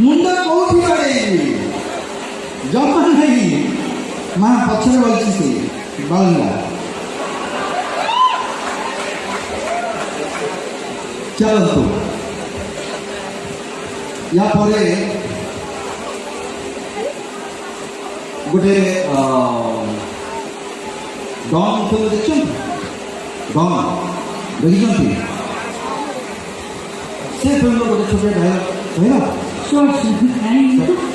मुंडा कोठी बाड़े जमा नहीं मां पछरे बोलছি সে বাংলা चलतु या परे गोटे डॉन फिल्म देखछन डॉन देखछन से फिल्म गोटे छोटे भाई भाई Sure,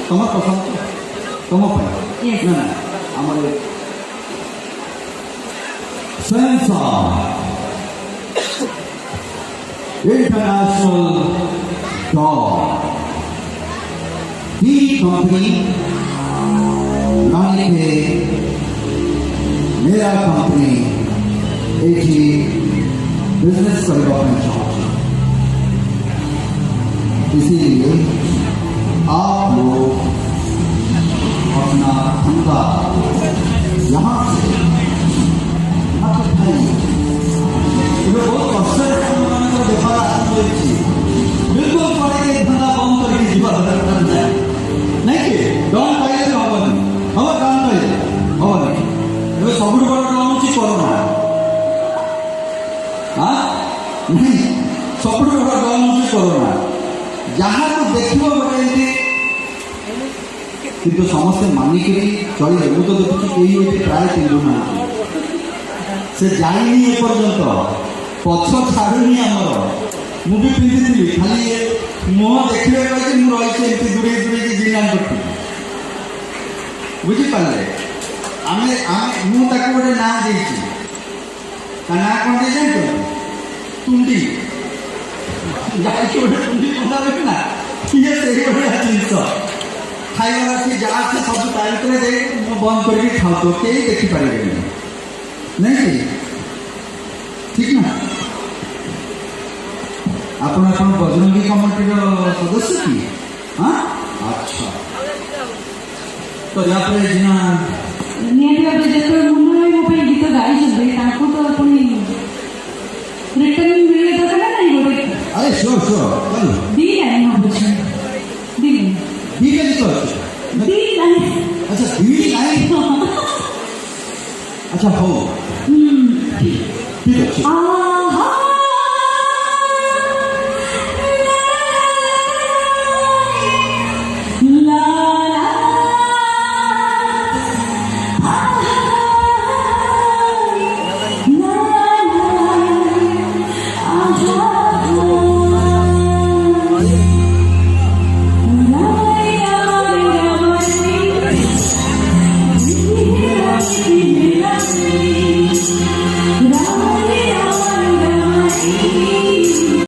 तमार पसंद तम Yes. ना हमारे sensor International Dog The company नानी पे मेरा कंपनी एक ही बिजनेस करने अपना चाहता इसीलिए आप लोग अपना धंधा यहाँ से बहुत कष्ट देखा बिल्कुल पड़े धंधा बंद करके जीवा जाए नहीं कि डन पाइले तो हबनी हम डन पाइले हबनी एबे सबुठ बड़ डन होची कोरोना हां नहीं सबुठ बड़ डन होची कोरोना जहां को देखिबो बटे किंतु समस्त मानिक चलिए मु तो देखुची केही होती प्राय किंतु ना से जाइनी ए पर्यंत पछ छाड़ुनी आमर मुझे पिंधि खाली मुह देखने मुझे रही दूरे दूरे जिना करती बुझिपारे मुझे गोटे ना दे ना कौन दे जान तुंडी गोटे तुंडी बंधा रही ना ये से भाया जिनस खाइबार अच्छी जहाँ से सब तारीख दे बंद करके खाऊ तो कई देखिपारे नहीं ठीक ना ଆପଣ ଆପଣ ବଜରଙ୍ଗୀ କମିଟିର ସଦସ୍ୟ କି ହଁ ଆଚ୍ଛା ତ ୟାପରେ ଜିନା ନିହାତି ଭାବେ ଯେତେବେଳେ ମୁନ୍ନା ମୋ ପାଇଁ ଗୀତ ଗାଇଛନ୍ତି ତାଙ୍କୁ ତ ପୁଣି ରିଟର୍ନ ମିଳିଲେ ଦରକାର ନା ନାହିଁ ଗୋଟେ ଆରେ ସିଓର ସିଓର ଚାଲୁ ଦି ଲାଇନ୍ ଭାବୁଛି ଦି କେମିତି ଅଛି ଦି ଲାଇନ୍ ଆଚ୍ଛା ଦି ଲାଇନ୍ ଆଚ୍ଛା ହଉ ଠିକ